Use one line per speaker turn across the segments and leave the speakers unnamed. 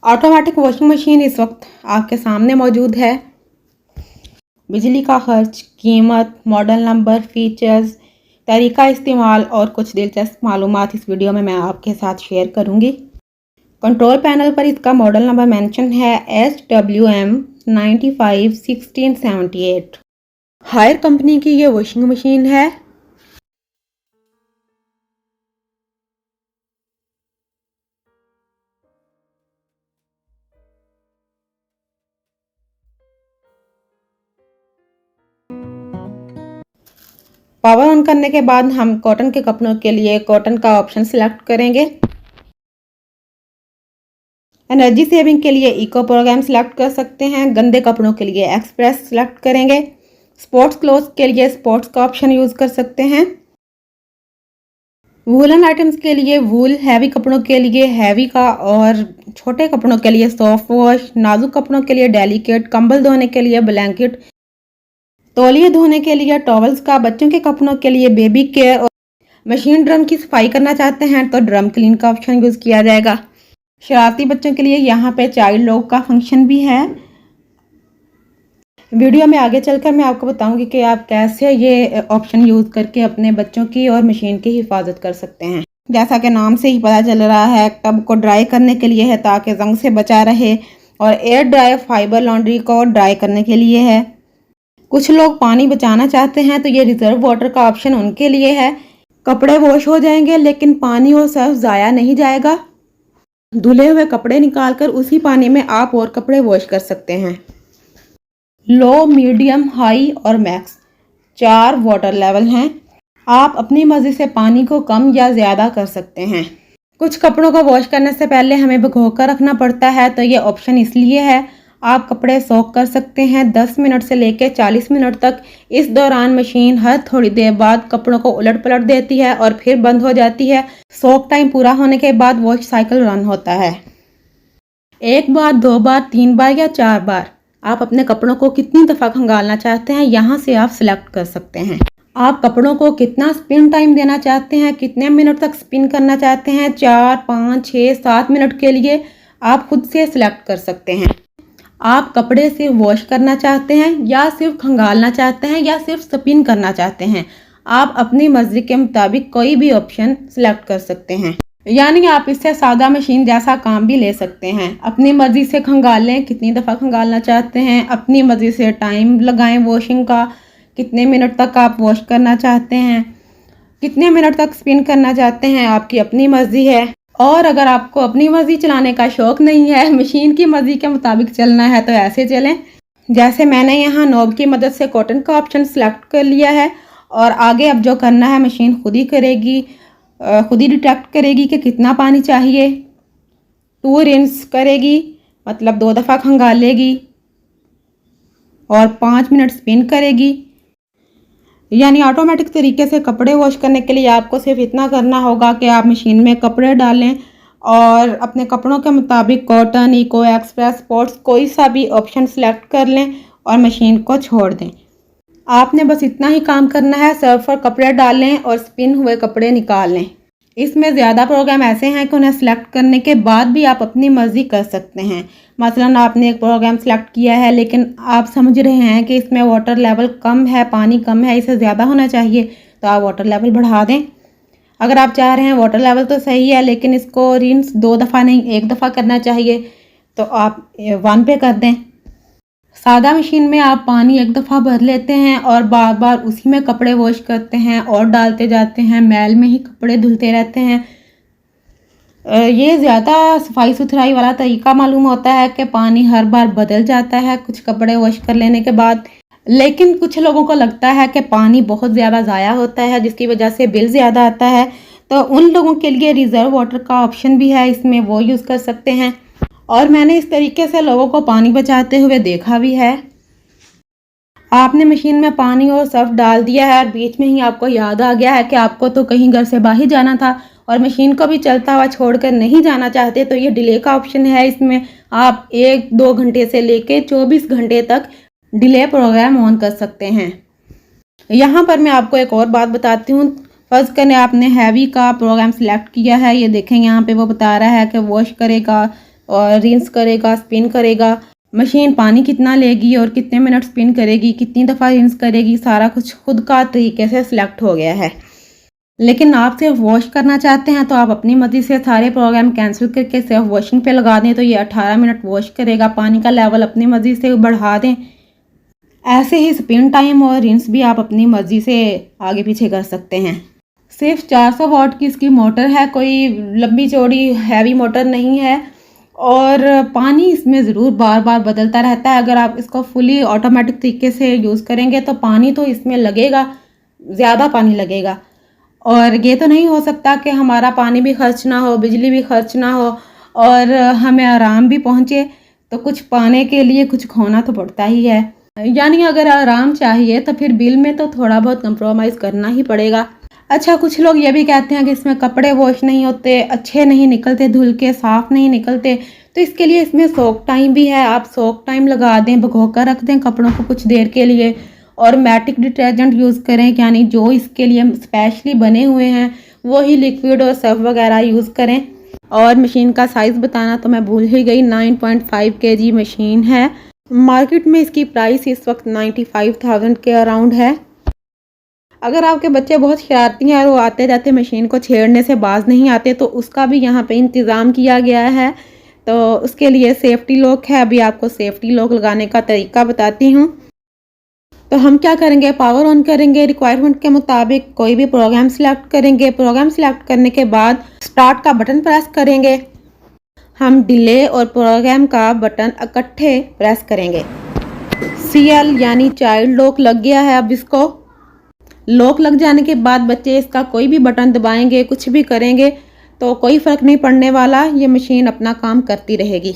Automatic washing machine इस वक्त आपके सामने मौजूद है। बिजली का खर्च, कीमत, मॉडल नंबर, फीचर्स, तरीका इस्तेमाल और कुछ दिलचस्प मालूमात इस वीडियो में मैं आपके साथ शेयर करूंगी। कंट्रोल पैनल पर इसका मॉडल नंबर मेंशन है SWM951678। हायर कंपनी की ये वॉशिंग मशीन है। पावर ऑन करने के बाद हम कॉटन के कपड़ों के लिए कॉटन का ऑप्शन सिलेक्ट करेंगे। एनर्जी सेविंग के लिए इको प्रोग्राम सिलेक्ट कर सकते हैं। गंदे कपड़ों के लिए एक्सप्रेस सिलेक्ट करेंगे। स्पोर्ट्स क्लोथ्स के लिए स्पोर्ट्स का ऑप्शन यूज़ कर सकते हैं। वूलन आइटम्स के लिए वूल, हैवी कपड़ों के लिए हैवी का और छोटे कपड़ों के लिए सॉफ्ट वॉश, नाजुक कपड़ों के लिए डेलिकेट, कंबल धोने के लिए ब्लैंकेट, तौलिए धोने के लिए टॉवल्स का, बच्चों के कपड़ों के लिए बेबी केयर और मशीन ड्रम की सफाई करना चाहते हैं तो ड्रम क्लीन का ऑप्शन यूज़ किया जाएगा। शरारती बच्चों के लिए यहाँ पे चाइल्ड लॉक का फंक्शन भी है। वीडियो में आगे चलकर मैं आपको बताऊंगी कि आप कैसे ये ऑप्शन यूज़ करके अपने बच्चों की और मशीन की हिफाजत कर सकते हैं। जैसा कि नाम से ही पता चल रहा है, टब को ड्राई करने के लिए है ताकि जंग से बचा रहे, और एयर ड्राई फाइबर लॉन्ड्री को ड्राई करने के लिए है। कुछ लोग पानी बचाना चाहते हैं तो ये रिजर्व वाटर का ऑप्शन उनके लिए है। कपड़े वॉश हो जाएंगे लेकिन पानी और सर्फ ज़ाया नहीं जाएगा। धुले हुए कपड़े निकालकर उसी पानी में आप और कपड़े वॉश कर सकते हैं। लो, मीडियम, हाई और मैक्स 4 वाटर लेवल हैं। आप अपनी मर्जी से पानी को कम या ज़्यादा कर सकते हैं। कुछ कपड़ों को वॉश करने से पहले हमें भिगो कर रखना पड़ता है तो ये ऑप्शन इसलिए है। आप कपड़े सोक कर सकते हैं 10 मिनट से लेकर 40 मिनट तक। इस दौरान मशीन हर थोड़ी देर बाद कपड़ों को उलट पलट देती है और फिर बंद हो जाती है। सोक टाइम पूरा होने के बाद वॉश साइकिल रन होता है। 1 बार, 2 बार, 3 बार या 4 बार आप अपने कपड़ों को कितनी दफ़ा खंगालना चाहते हैं यहाँ से आप सिलेक्ट कर सकते हैं। आप कपड़ों को कितना स्पिन टाइम देना चाहते हैं, कितने मिनट तक स्पिन करना चाहते हैं, 4, 5, 6, 7 मिनट के लिए आप खुद से सिलेक्ट कर सकते हैं। आप कपड़े सिर्फ वॉश करना चाहते हैं या सिर्फ खंगालना चाहते हैं या सिर्फ स्पिन करना चाहते हैं, आप अपनी मर्जी के मुताबिक कोई भी ऑप्शन सिलेक्ट कर सकते हैं। यानी आप इससे सादा मशीन जैसा काम भी ले सकते हैं। अपनी मर्जी से खंगालें, कितनी दफ़ा खंगालना चाहते हैं, अपनी मर्जी से टाइम लगाएं वॉशिंग का, कितने मिनट तक आप वॉश करना चाहते हैं, कितने मिनट तक स्पिन करना चाहते हैं, आपकी अपनी मर्जी है। और अगर आपको अपनी मर्जी चलाने का शौक़ नहीं है, मशीन की मर्जी के मुताबिक चलना है तो ऐसे चलें। जैसे मैंने यहाँ नॉब की मदद से कॉटन का ऑप्शन सेलेक्ट कर लिया है और आगे अब जो करना है मशीन खुद ही करेगी, खुद ही डिटेक्ट करेगी कि कितना पानी चाहिए। 2 रिंस करेगी, मतलब 2 दफ़ा खंगालेगी और 5 मिनट स्पिन करेगी। यानी ऑटोमेटिक तरीके से कपड़े वॉश करने के लिए आपको सिर्फ इतना करना होगा कि आप मशीन में कपड़े डालें और अपने कपड़ों के मुताबिक कॉटन, इको, एक्सप्रेस, स्पोर्ट्स कोई सा भी ऑप्शन सेलेक्ट कर लें और मशीन को छोड़ दें। आपने बस इतना ही काम करना है, सर्फ पर कपड़े डालें और स्पिन हुए कपड़े निकाल लें। इसमें ज़्यादा प्रोग्राम ऐसे हैं कि उन्हें सेलेक्ट करने के बाद भी आप अपनी मर्ज़ी कर सकते हैं। मसलन आपने एक प्रोग्राम सेलेक्ट किया है लेकिन आप समझ रहे हैं कि इसमें वाटर लेवल कम है, पानी कम है, इसे ज़्यादा होना चाहिए तो आप वाटर लेवल बढ़ा दें। अगर आप चाह रहे हैं वाटर लेवल तो सही है लेकिन इसको रिंस 2 दफ़ा नहीं 1 दफ़ा करना चाहिए तो आप 1 पे कर दें। सादा मशीन में आप पानी 1 दफ़ा भर लेते हैं और बार बार उसी में कपड़े वॉश करते हैं और डालते जाते हैं, मैल में ही कपड़े धुलते रहते हैं। ये ज़्यादा सफाई सुथराई वाला तरीका मालूम होता है कि पानी हर बार बदल जाता है कुछ कपड़े वॉश कर लेने के बाद। लेकिन कुछ लोगों को लगता है कि पानी बहुत ज़्यादा ज़ाया होता है जिसकी वजह से बिल ज़्यादा आता है, तो उन लोगों के लिए रिज़र्व वाटर का ऑप्शन भी है, इसमें वो यूज़ कर सकते हैं। और मैंने इस तरीके से लोगों को पानी बचाते हुए देखा भी है। आपने मशीन में पानी और सर्फ डाल दिया है और बीच में ही आपको याद आ गया है कि आपको तो कहीं घर से बाहर जाना था और मशीन को भी चलता हुआ छोड़कर नहीं जाना चाहते तो ये डिले का ऑप्शन है। इसमें आप 1-2 घंटे से लेके 24 घंटे तक डिले प्रोग्राम ऑन कर सकते हैं। यहाँ पर मैं आपको एक और बात बताती हूँ। फर्स्ट करने आपने हैवी का प्रोग्राम सिलेक्ट किया है, ये देखें यहाँ पे वो बता रहा है कि वॉश करेगा और रिंस करेगा, स्पिन करेगा। मशीन पानी कितना लेगी और कितने मिनट स्पिन करेगी, कितनी दफ़ा रिंस करेगी, सारा कुछ खुद का तरीके से सिलेक्ट हो गया है। लेकिन आप सिर्फ वॉश करना चाहते हैं तो आप अपनी मर्जी से सारे प्रोग्राम कैंसिल करके सिर्फ वॉशिंग पे लगा दें तो ये 18 मिनट वॉश करेगा। पानी का लेवल अपनी मर्जी से बढ़ा दें। ऐसे ही स्पिन टाइम और रिंस भी आप अपनी मर्जी से आगे पीछे कर सकते हैं। सिर्फ 400 वाट की इसकी मोटर है, कोई लंबी चौड़ी हैवी मोटर नहीं है और पानी इसमें ज़रूर बार बार बदलता रहता है। अगर आप इसको फुली ऑटोमेटिक तरीके से यूज़ करेंगे तो पानी तो इसमें लगेगा, ज़्यादा पानी लगेगा। और ये तो नहीं हो सकता कि हमारा पानी भी खर्च ना हो, बिजली भी खर्च ना हो और हमें आराम भी पहुँचे। तो कुछ पाने के लिए कुछ खोना तो पड़ता ही है। यानी अगर आराम चाहिए तो फिर बिल में तो थोड़ा बहुत कंप्रोमाइज़ करना ही पड़ेगा। अच्छा, कुछ लोग ये भी कहते हैं कि इसमें कपड़े वॉश नहीं होते, अच्छे नहीं निकलते, धुल के साफ़ नहीं निकलते। तो इसके लिए इसमें सोक टाइम भी है। आप सोक टाइम लगा दें, भिगो कर रख दें कपड़ों को कुछ देर के लिए और मैटिक डिटर्जेंट यूज़ करें, यानी जो इसके लिए स्पेशली बने हुए हैं वही लिक्विड और सर्फ वगैरह यूज़ करें। और मशीन का साइज़ बताना तो मैं भूल ही गई, 9.5 kg मशीन है। मार्केट में इसकी प्राइस इस वक्त 95,000 के अराउंड है। अगर आपके बच्चे बहुत शरारती हैं और वो आते जाते मशीन को छेड़ने से बाज नहीं आते तो उसका भी यहाँ पे इंतज़ाम किया गया है। तो उसके लिए सेफ्टी लॉक है। अभी आपको सेफ्टी लॉक लगाने का तरीका बताती हूँ। तो हम क्या करेंगे, पावर ऑन करेंगे, रिक्वायरमेंट के मुताबिक कोई भी प्रोग्राम सिलेक्ट करेंगे। प्रोग्राम सिलेक्ट करने के बाद स्टार्ट का बटन प्रेस करेंगे। हम डिले और प्रोग्राम का बटन इकट्ठे प्रेस करेंगे। CL यानी चाइल्ड लॉक लग गया है। अब इसको लॉक लग जाने के बाद बच्चे इसका कोई भी बटन दबाएंगे, कुछ भी करेंगे तो कोई फ़र्क नहीं पड़ने वाला, ये मशीन अपना काम करती रहेगी।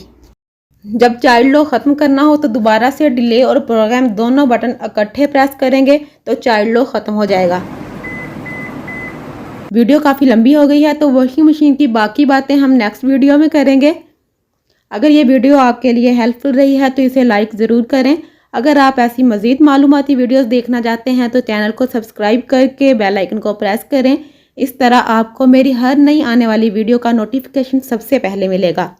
जब चाइल्ड लॉक ख़त्म करना हो तो दोबारा से डिले और प्रोग्राम दोनों बटन इकट्ठे प्रेस करेंगे तो चाइल्ड लॉक ख़त्म हो जाएगा। वीडियो काफ़ी लंबी हो गई है तो वॉशिंग मशीन की बाकी बातें हम नेक्स्ट वीडियो में करेंगे। अगर ये वीडियो आपके लिए हेल्पफुल रही है तो इसे लाइक ज़रूर करें। अगर आप ऐसी मज़ीद मालूमाती वीडियोस देखना चाहते हैं तो चैनल को सब्सक्राइब करके बेल आइकन को प्रेस करें। इस तरह आपको मेरी हर नई आने वाली वीडियो का नोटिफिकेशन सबसे पहले मिलेगा।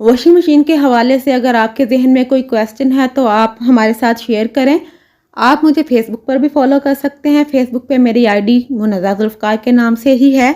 वॉशिंग मशीन के हवाले से अगर आपके जहन में कोई क्वेश्चन है तो आप हमारे साथ शेयर करें। आप मुझे फेसबुक पर भी फॉलो कर सकते हैं। फेसबुक पे मेरी ID मुनज़्ज़ा ज़ुल्फ़िकार के नाम से ही है।